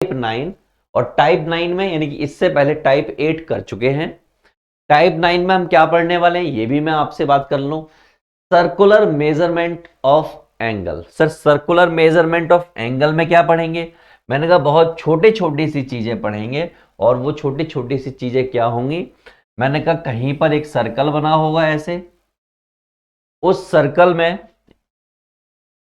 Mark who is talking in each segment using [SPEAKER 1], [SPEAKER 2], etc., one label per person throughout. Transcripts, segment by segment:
[SPEAKER 1] Type 9, और type 9 में यानी कि इससे पहले टाइप 8 कर चुके हैं। टाइप 9 में हम क्या पढ़ने वाले हैं ये भी मैं आपसे बात कर लूं। Circular measurement of angle. Sir circular measurement of angle में क्या पढ़ेंगे? मैंने कहा बहुत छोटी छोटी सी चीजें पढ़ेंगे। और वो छोटी छोटी सी चीजें क्या होंगी? मैंने कहा कहीं पर एक सर्कल बना होगा ऐसे, उस सर्कल में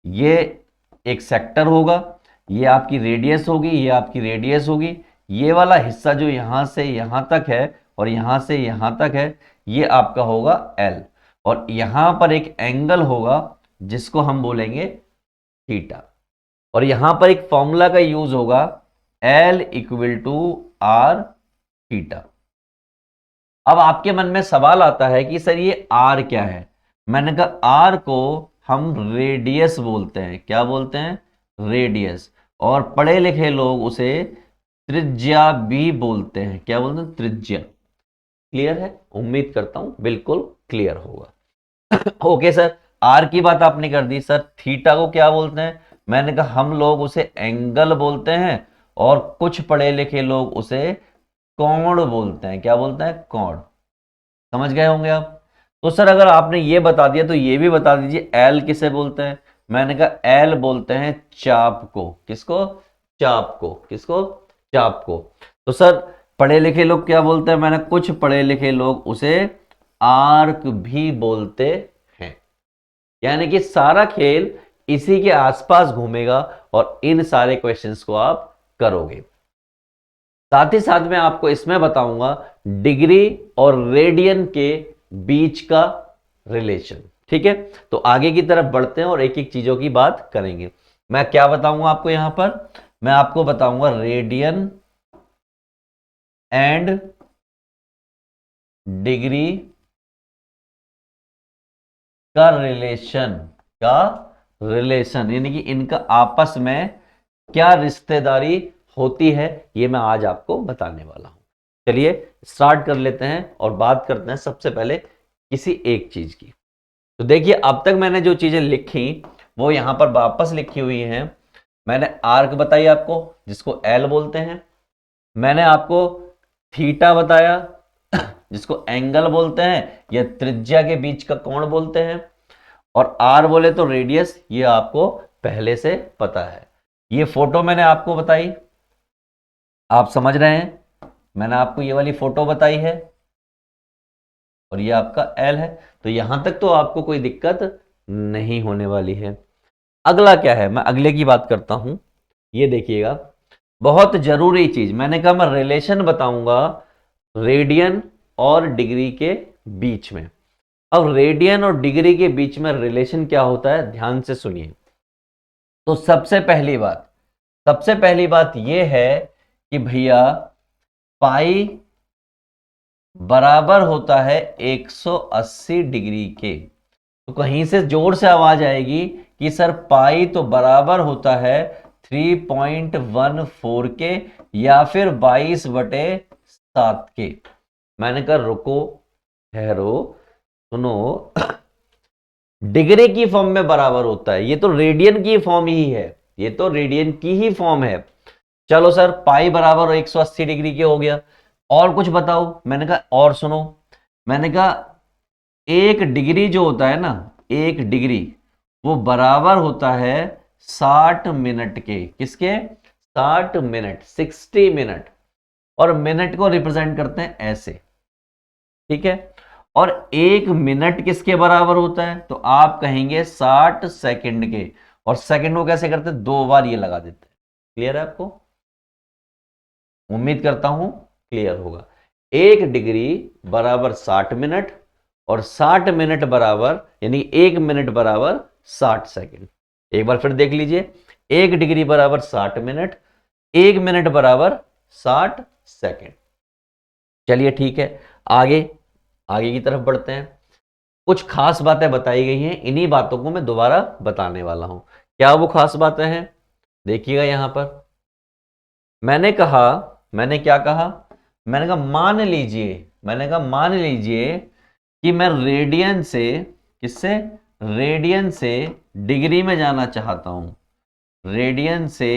[SPEAKER 1] ये एक सेक्टर होगा, ये आपकी रेडियस होगी, ये आपकी रेडियस होगी। ये वाला हिस्सा जो यहां से यहां तक है और यहां से यहां तक है, ये आपका होगा एल। और यहां पर एक एंगल होगा जिसको हम बोलेंगे थीटा। और यहां पर एक फॉर्मूला का यूज होगा, L equal to R theta. अब आपके मन में सवाल आता है कि सर ये आर क्या है? मैंने कहा आर को हम रेडियस बोलते हैं। क्या बोलते हैं? रेडियस। और पढ़े लिखे लोग उसे त्रिज्या भी बोलते हैं। क्या बोलते हैं? त्रिज्या। क्लियर है? उम्मीद करता हूं बिल्कुल क्लियर होगा। ओके सर, आर की बात आपने कर दी। सर थीटा को क्या बोलते हैं? मैंने कहा हम लोग उसे एंगल बोलते हैं, और कुछ पढ़े लिखे लोग उसे कोण बोलते हैं। क्या बोलते हैं? कोण। समझ गए होंगे आप। तो सर अगर आपने ये बता दिया तो ये भी बता दीजिए एल किसे बोलते हैं? मैंने कहा एल बोलते हैं चाप को। किसको? चाप को। किसको? चाप को। तो सर पढ़े लिखे लोग क्या बोलते हैं? मैंने कुछ पढ़े लिखे लोग उसे आर्क भी बोलते हैं। यानी कि सारा खेल इसी के आसपास घूमेगा और इन सारे क्वेश्चंस को आप करोगे। साथ ही साथ मैं आपको इसमें बताऊंगा डिग्री और रेडियन के बीच का रिलेशन। ठीक है, तो आगे की तरफ बढ़ते हैं और एक एक चीजों की बात करेंगे। मैं क्या बताऊंगा आपको यहां पर? मैं आपको बताऊंगा रेडियन एंड डिग्री का रिलेशन। का रिलेशन यानी कि इनका आपस में क्या रिश्तेदारी होती है, ये मैं आज आपको बताने वाला हूं। चलिए स्टार्ट कर लेते हैं और बात करते हैं सबसे पहले किसी एक चीज की। तो देखिए अब तक मैंने जो चीजें लिखी वो यहां पर वापस लिखी हुई हैं। मैंने आर्क बताई आपको जिसको एल बोलते हैं। मैंने आपको थीटा बताया जिसको एंगल बोलते हैं या त्रिज्या के बीच का कोण बोलते हैं। और आर बोले तो रेडियस, ये आपको पहले से पता है। ये फोटो मैंने आपको बताई, आप समझ रहे हैं। मैंने आपको ये वाली फोटो बताई है और ये आपका एल है। तो यहां तक तो आपको कोई दिक्कत नहीं होने वाली है। अगला क्या है, मैं अगले की बात करता हूं। ये देखिएगा बहुत जरूरी चीज, मैंने कहा मैं रिलेशन बताऊंगा रेडियन और डिग्री के बीच में। अब रेडियन और डिग्री के बीच में रिलेशन क्या होता है, ध्यान से सुनिए। तो सबसे पहली बात यह है कि भैया पाई बराबर होता है 180 डिग्री के। तो कहीं से जोर से आवाज आएगी कि सर पाई तो बराबर होता है 3.14 के या फिर 22/7 के। मैंने कहा रुको, ठहरो, सुनो। डिग्री की फॉर्म में बराबर होता है, ये तो रेडियन की फॉर्म ही है। ये तो रेडियन की ही फॉर्म है। चलो सर पाई बराबर 180 डिग्री के हो गया। और कुछ बताओ? मैंने कहा और सुनो। मैंने कहा एक डिग्री जो होता है ना, एक डिग्री वो बराबर होता है 60 मिनट के। किसके? 60 मिनट, 60 मिनट। और मिनट को रिप्रेजेंट करते हैं ऐसे। ठीक है, और एक मिनट किसके बराबर होता है? तो आप कहेंगे 60 सेकंड के। और सेकंड को कैसे करते हैं? 2 बार ये लगा देते हैं। क्लियर है आपको? उम्मीद करता हूं क्लियर होगा। एक डिग्री बराबर 60 मिनट और 60 मिनट बराबर यानी एक मिनट बराबर 60 सेकंड। एक बार फिर देख लीजिए, एक डिग्री बराबर 60 मिनट, एक मिनट बराबर 60 सेकंड। चलिए ठीक है, आगे आगे की तरफ बढ़ते हैं। कुछ खास बातें बताई गई हैं, इन्हीं बातों को मैं दोबारा बताने वाला हूं। क्या वो खास बातें हैं? देखिएगा यहां पर मैंने कहा, मैंने क्या कहा? मैंने कहा मान लीजिए कि मैं रेडियन से, किससे? रेडियन से डिग्री में जाना चाहता हूं। रेडियन से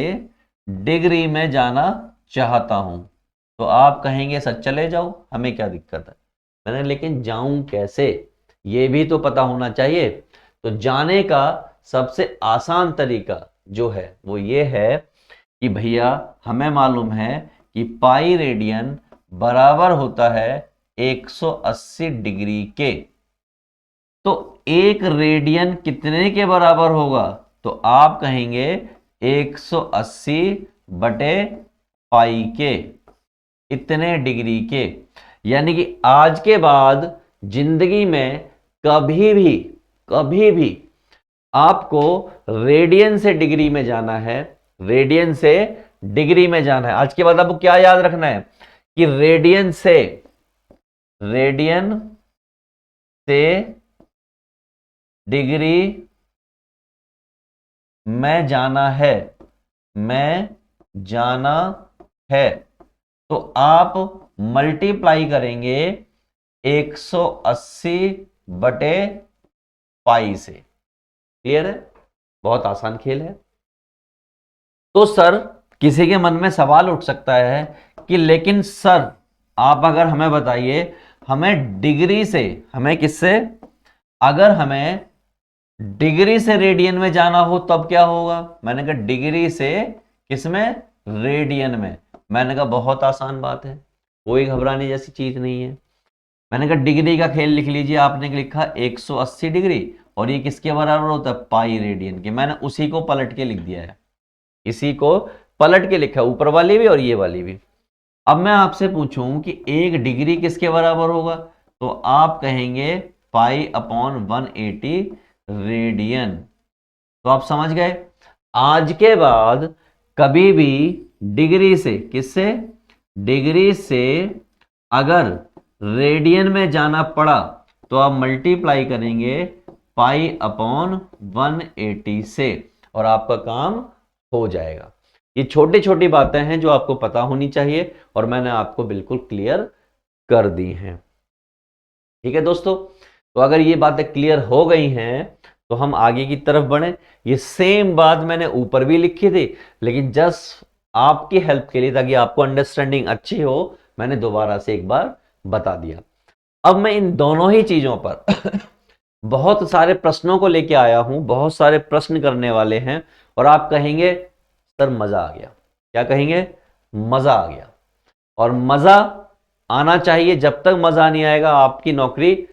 [SPEAKER 1] डिग्री में जाना चाहता हूं, तो आप कहेंगे सर चले जाओ, हमें क्या दिक्कत है। मैंने लेकिन जाऊं कैसे, ये भी तो पता होना चाहिए। तो जाने का सबसे आसान तरीका जो है वो ये है कि भैया हमें मालूम है कि पाई रेडियन बराबर होता है 180 डिग्री के। तो एक रेडियन कितने के बराबर होगा, तो आप कहेंगे 180 बटे पाई के, इतने डिग्री के। यानी कि आज के बाद जिंदगी में कभी भी आपको रेडियन से डिग्री में जाना है, रेडियन से डिग्री में जाना है। आज के बाद आपको क्या याद रखना है कि रेडियन से डिग्री में जाना है, में जाना है। तो आप मल्टीप्लाई करेंगे 180 बटे पाई से। क्लियर है, बहुत आसान खेल है। तो सर किसी के मन में सवाल उठ सकता है कि लेकिन सर आप अगर हमें बताइए, हमें डिग्री से, हमें किससे, अगर हमें डिग्री से रेडियन में जाना हो तब क्या होगा। मैंने कहा डिग्री से किसमें, रेडियन में। मैंने कहा बहुत आसान बात है, कोई घबराने जैसी चीज नहीं है। मैंने कहा डिग्री का खेल लिख लीजिए, आपने लिखा 180 डिग्री और ये किसके बराबर होता है, पाई रेडियन के। मैंने उसी को पलट के लिख दिया है, इसी को पलट के लिखा, ऊपर वाली भी और ये वाली भी। अब मैं आपसे पूछूं कि एक डिग्री किसके बराबर होगा, तो आप कहेंगे पाई अपॉन 180 रेडियन। तो आप समझ गए, आज के बाद कभी भी डिग्री से, किससे, डिग्री से अगर रेडियन में जाना पड़ा तो आप मल्टीप्लाई करेंगे पाई अपॉन 180 से और आपका काम हो जाएगा। ये छोटी छोटी बातें हैं जो आपको पता होनी चाहिए और मैंने आपको बिल्कुल क्लियर कर दी हैं। ठीक है दोस्तों, तो अगर ये बातें क्लियर हो गई हैं तो हम आगे की तरफ बढ़ें। ये सेम बात मैंने ऊपर भी लिखी थी, लेकिन जस्ट आपकी हेल्प के लिए, ताकि आपको अंडरस्टैंडिंग अच्छी हो, मैंने दोबारा से एक बार बता दिया। अब मैं इन दोनों ही चीजों पर बहुत सारे प्रश्नों को लेके आया हूं, बहुत सारे प्रश्न करने वाले हैं और आप कहेंगे सर मजा आ गया। क्या कहेंगे, मजा आ गया। और मजा आना चाहिए, जब तक मजा नहीं आएगा आपकी नौकरी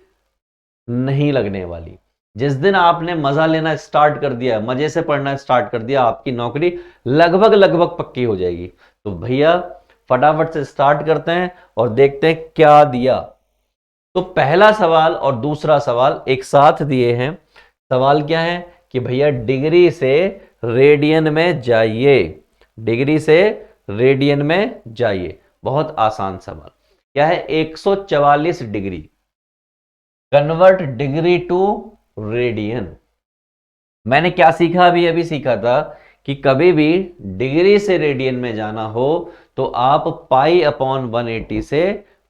[SPEAKER 1] नहीं लगने वाली। जिस दिन आपने मजा लेना स्टार्ट कर दिया, मजे से पढ़ना स्टार्ट कर दिया, आपकी नौकरी लगभग लगभग पक्की हो जाएगी। तो भैया फटाफट से स्टार्ट करते हैं और देखते हैं क्या दिया। तो पहला सवाल और दूसरा सवाल एक साथ दिए हैं। सवाल क्या है कि भैया डिग्री से रेडियन में जाइए, डिग्री से रेडियन में जाइए। बहुत आसान सवाल। क्या है, 144 degree, convert degree to radian. मैंने क्या सीखा, अभी अभी सीखा था कि कभी भी डिग्री से रेडियन में जाना हो तो आप पाई अपॉन 180 से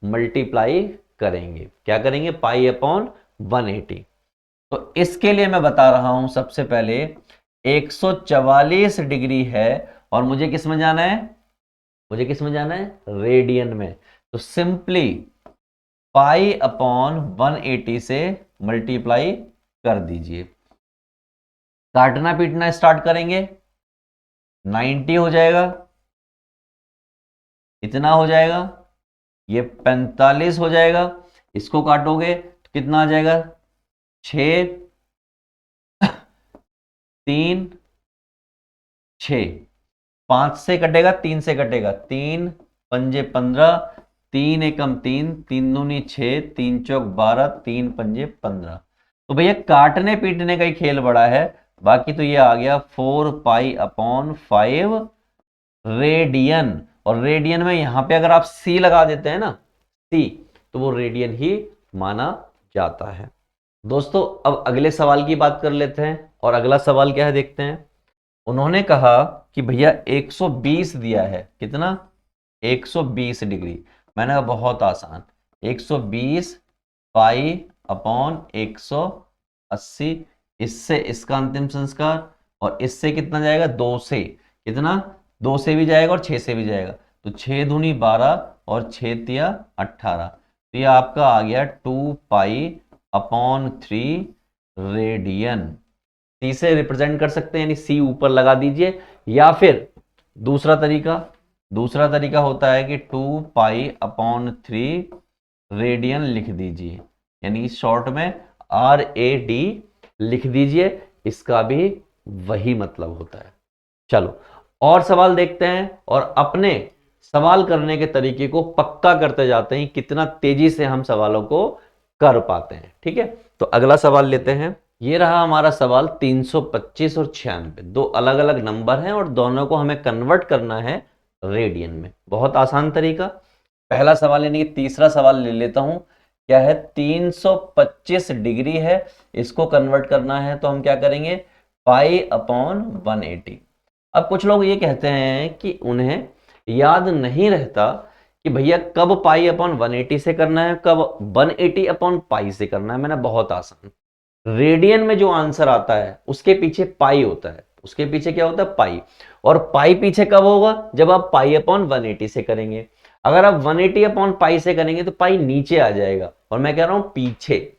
[SPEAKER 1] मल्टीप्लाई करेंगे। क्या करेंगे, पाई अपॉन 180। तो इसके लिए मैं बता रहा हूं, सबसे पहले 144 डिग्री है और मुझे किस में जाना है, मुझे किस में जाना है, रेडियन में। तो सिंपली पाई अपॉन 180 से मल्टीप्लाई कर दीजिए। काटना पीटना स्टार्ट करेंगे, 90 हो जाएगा, इतना हो जाएगा, ये 45 हो जाएगा। इसको काटोगे तो कितना आ जाएगा, 6 3 6, 5 से कटेगा, 3 से कटेगा, 3 पंजे 15, 3 एकम 3, 3 दूनी 6, 3 चौक 12, 3 पंजे 15। तो भैया काटने पीटने का ही खेल बड़ा है। बाकी तो ये आ गया 4 पाई अपॉन 5 रेडियन। और रेडियन में यहां पे अगर आप सी लगा देते हैं ना, सी, तो वो रेडियन ही माना जाता है। दोस्तों अब अगले सवाल की बात कर लेते हैं और अगला सवाल क्या है देखते हैं। उन्होंने कहा कि भैया 120 दिया है, कितना, 120 डिग्री। मैंने कहा बहुत आसान, 120 पाई अपॉन 180, इससे इसका अंतिम संस्कार और इससे कितना जाएगा, 2 से कितना, 2 से भी जाएगा और 6 से भी जाएगा, तो 6 दूनी 12 और 6 तिया 18, तो ये आपका आ गया 2π/3 रेडियन। सी से रिप्रेजेंट कर सकते हैं, यानी सी ऊपर लगा दीजिए, या फिर दूसरा तरीका होता है कि 2π/3 रेडियन लिख दीजिए, यानी शॉर्ट में RAD लिख दीजिए, इसका भी वही मतलब होता है। चलो और सवाल देखते हैं और अपने सवाल करने के तरीके को पक्का करते जाते हैं, कितना तेजी से हम सवालों को कर पाते हैं। ठीक है, तो अगला सवाल लेते हैं। ये रहा हमारा सवाल 325 और 96, दो अलग अलग नंबर हैं और दोनों को हमें कन्वर्ट करना है रेडियन में। बहुत आसान तरीका। पहला सवाल यानी कि तीसरा सवाल ले लेता हूं। क्या है, 325 डिग्री है, इसको कन्वर्ट करना है तो हम क्या करेंगे, π/180। अब कुछ लोग ये कहते हैं कि उन्हें याद नहीं रहता कि भैया कब π/180 से करना है, कब 180/π से करना है। मैंने बहुत आसान, रेडियन में जो आंसर आता है उसके पीछे पाई होता है, उसके पीछे क्या होता है, पाई। और पाई पीछे कब होगा, जब आप π/180 से करेंगे। अगर आप 180/π से करेंगे तो पाई नीचे आ जाएगा, और मैं कह रहा हूं पीछे,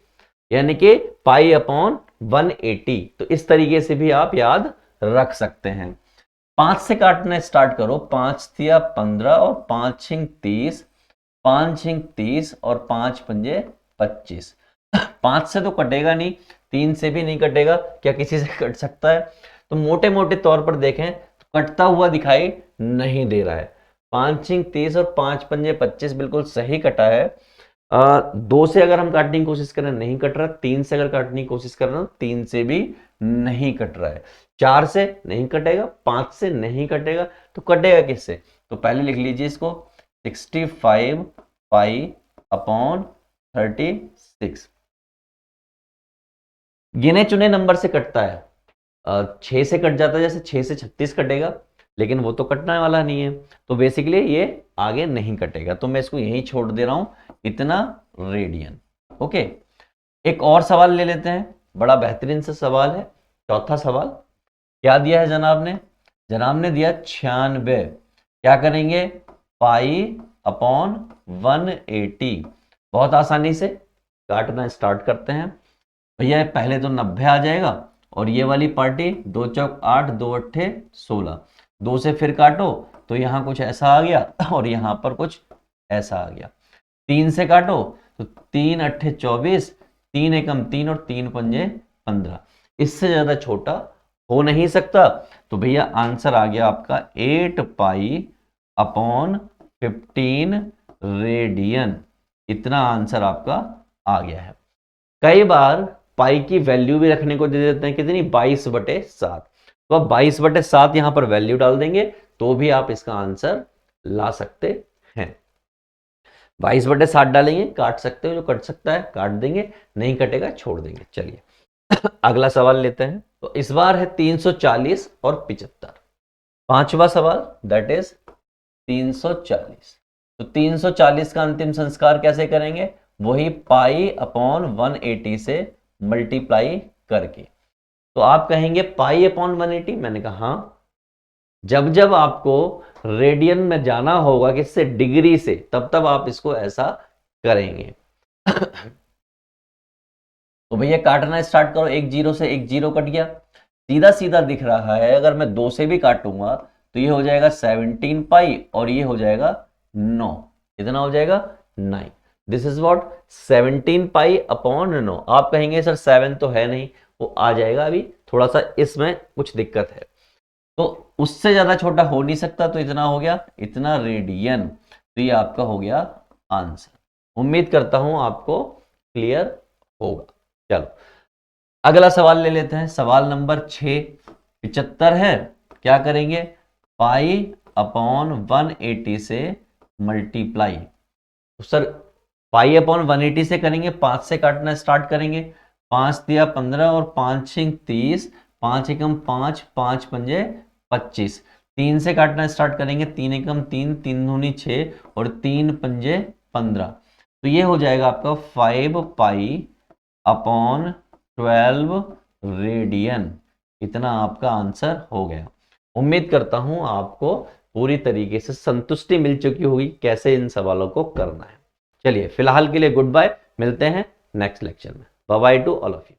[SPEAKER 1] यानी कि π/180। तो इस तरीके से भी आप याद रख सकते हैं। 5 से काटना स्टार्ट करो, 5 तिया 15 और 5 छिंग 30, 5 छिंग 30 और 5 पंजे 25। 5 से तो कटेगा नहीं, 3 से भी नहीं कटेगा, क्या किसी से कट सकता है? तो मोटे मोटे तौर पर देखें तो कटता हुआ दिखाई नहीं दे रहा है। 5 छिंग 30 और 5 पंजे 25 बिल्कुल सही कटा है। 2 से अगर हम काटने की कोशिश करें नहीं कट रहा, 3 से अगर काटने की कोशिश कर रहे हो 3 से भी नहीं कट रहा है, 4 से नहीं कटेगा, 5 से नहीं कटेगा, तो कटेगा किससे? तो पहले लिख लीजिए इसको, 65π/36। गिने चुने नंबर से कटता है, 6 से कट जाता है, जैसे 6 से 36 कटेगा, लेकिन वो तो कटने वाला नहीं है, तो बेसिकली ये आगे नहीं कटेगा, तो मैं इसको यहीं छोड़ दे रहा हूं, इतना रेडियन। ओके, एक और सवाल ले लेते हैं, बड़ा बेहतरीन सा सवाल है। चौथा सवाल क्या दिया है जनाब ने? जनाब ने दिया 96। क्या करेंगे, π/180। बहुत आसानी से काटना स्टार्ट करते हैं। भैया पहले तो 90 आ जाएगा, और ये वाली पार्टी 2 चौक 8, 2 अट्ठे 16, 2 से फिर काटो तो यहाँ कुछ ऐसा आ गया और यहाँ पर कुछ ऐसा आ गया। 3 से काटो तो 3 अट्ठे 24, 3 एकम 3 और 3 पंजे 15। इससे ज्यादा छोटा हो नहीं सकता, तो भैया आंसर आ गया आपका 8π/15 रेडियन। इतना आंसर आपका आ गया है। कई बार पाई की वैल्यू भी रखने को दे देते हैं, कितनी, 22/7। तो आप 22/7 यहां पर वैल्यू डाल देंगे तो भी आप इसका आंसर ला सकते हैं। 22/7 डालेंगे, काट सकते हो, जो कट सकता है काट देंगे, नहीं कटेगा छोड़ देंगे। चलिए अगला सवाल लेते हैं। तो इस बार है 340 और 75। पांचवा सवाल दैट इज 340। तो 340 का अंतिम संस्कार कैसे करेंगे, वही π/180 से मल्टीप्लाई करके। तो आप कहेंगे π/180, मैंने कहा हाँ, जब जब आपको रेडियन में जाना होगा किससे, डिग्री से, तब तब आप इसको ऐसा करेंगे। तो भैया काटना स्टार्ट करो, एक जीरो से एक जीरो कट गया, सीधा सीधा दिख रहा है। अगर मैं 2 से भी काटूंगा तो ये हो जाएगा 17π और ये हो जाएगा 9। कितना हो जाएगा, 9। This is what, 17π/9। आप कहेंगे सर 7 तो है नहीं, वो आ जाएगा, अभी थोड़ा सा इसमें कुछ दिक्कत है, तो उससे ज्यादा छोटा हो नहीं सकता, तो इतना हो गया, इतना रेडियन। तो ये आपका हो गया आंसर। उम्मीद करता हूं आपको क्लियर होगा। चलो अगला सवाल ले लेते हैं, सवाल नंबर 6। 75 है, क्या करेंगे, π/180 से मल्टीप्लाई। तो सर π/180 से करेंगे, 5 से काटना स्टार्ट करेंगे, 5 तिया 15 और 5 छिंग 30, 5 एकम 5, 5 पंजे 25। 3 से काटना स्टार्ट करेंगे, 3 एकम 3, 3 दूनी 6 और 3 पंजे 15। तो ये हो जाएगा आपका 5π/12 रेडियन। इतना आपका आंसर हो गया। उम्मीद करता हूं आपको पूरी तरीके से संतुष्टि मिल चुकी होगी कैसे इन सवालों को करना है। चलिए फिलहाल के लिए गुड बाय, मिलते हैं नेक्स्ट लेक्चर में। Bye bye to all of you.